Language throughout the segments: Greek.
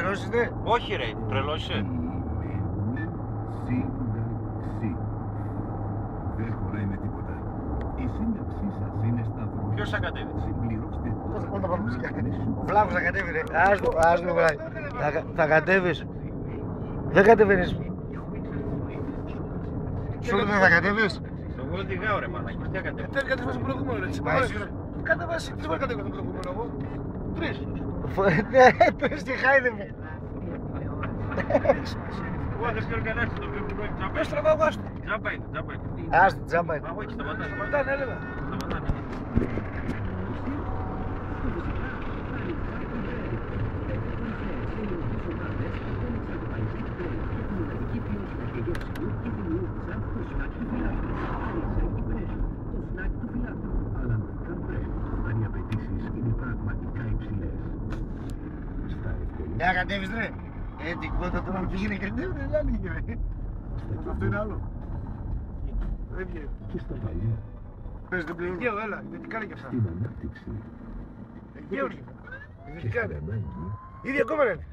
χαλαρώσεις, ναι. Όχι ρε, τρελός είσαι. Δεν χωράει με τίποτα. Η σύνταξή σας είναι σταυρός. Ποιος θα κατέβει? Συμπληρώστε Όλα τα παπούτσια. Ο Βλάβος θα κατέβει, ρε. Ας το βράδυ. Θα κατέβεις. Δεν κατεβαίνεις. Σου λέω δεν θα κατέβεις. Εγώ οδηγάω ρε μαλάκι, τι θα κατέβει? Δεν κατέβασε το προηγούμενο, έτσι. Κατέβασε, τι μπορεί να κατέβει το προηγούμενο εγώ. 3. Ναι, πες τη χάιδε με. Εγώ δεν ξέρω κανένα το οποίο που έχει τζάμπα. Πες τραβάω άστο. Τζάμπα είναι, τζάμπα είναι. Ας το τζάμπα είναι. Μα όχι, σταματά. Σταματάνε, έλεγα. Σταματάνε. Δεν θα κατέβεις, ρε. Την κότα τώρα πήγαινε και δεν άνοιγε, ρε. Αυτό είναι άλλο. Δεν βγαίνει. Πες το πληρώνει. Αιγαίο, έλα, ιδιωτικά είναι και αυτά. Στην ανάπτυξη, Αιγαίο είναι. Ιδιωτικά είναι. ανάγκη, Ήδη ακόμα είναι.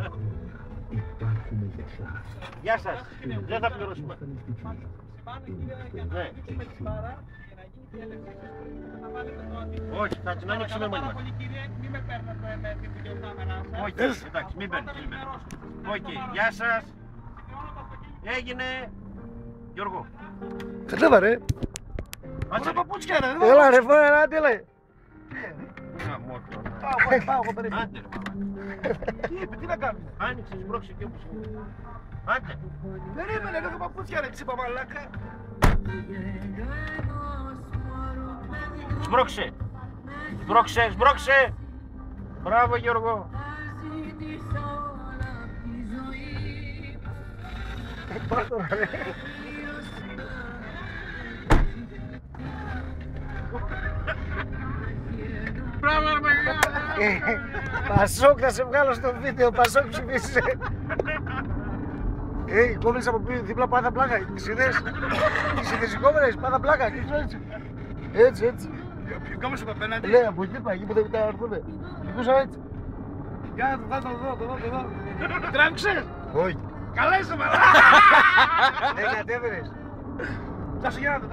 30 χρόνια υπάρχουμε για σας. Γεια σας, δεν θα πληρώσουμε. Ναι. Όχι, θα την ανοίξουμε μόνοι μας. Όχι, εντάξει, μην παίρνεις. Οκ, γεια σας. Έγινε. Γιώργο. Κατέβα, ρε. Άτσε. Παπούτσια είναι, Έλα, ρε, φώνε, έλα, τι λέει. Πάω, εγώ περίμενα. Άντε ρε μαλάκα. Τι είπε, τι να κάνουμε. Άνοιξε, σμπρώξε και όπως είναι. Άντε. Περίμενε, έχω παπούτσια ρε, τσίπα μαλάκα. Σμπρώξε. Σμπρώξε, σμπρώξε. Μπράβο Γιώργο. Πάω τώρα, ρε. Μπράβο ρε παιδιά. Πασόκ, θα σε βγάλω στο βίντεο, Πασόκ ψηφίσαι. Οι κόβελες από δίπλα πάντα πλάκα, τις είδες. Τις είδες οι κόβελες, πάντα πλάκα, έτσι, έτσι. Ποιο κόμμες από απέναντι. Λέει, από εκεί πάει, εκεί που δεν τα έρθουνε. Κοιτούσαν έτσι. Για να το δω. Τράβηξες. Όχι. Καλά είσαι μαλάκα. Δεν κατέβαινες. Τα σου για να δω.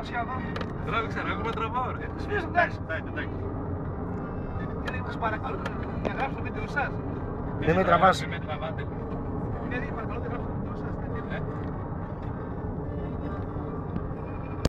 Τράβηξα ρε, ακόμα τραβάω ρε. Σβήσου, εντάξει. Εντάξει. Και λέει, σας παρακαλώ, να γράψω το βίντεο σας. Δεν με τραβάς. Με τραβάτε. Ναι, παρακαλώ, δεν γράψω το βίντεο σας.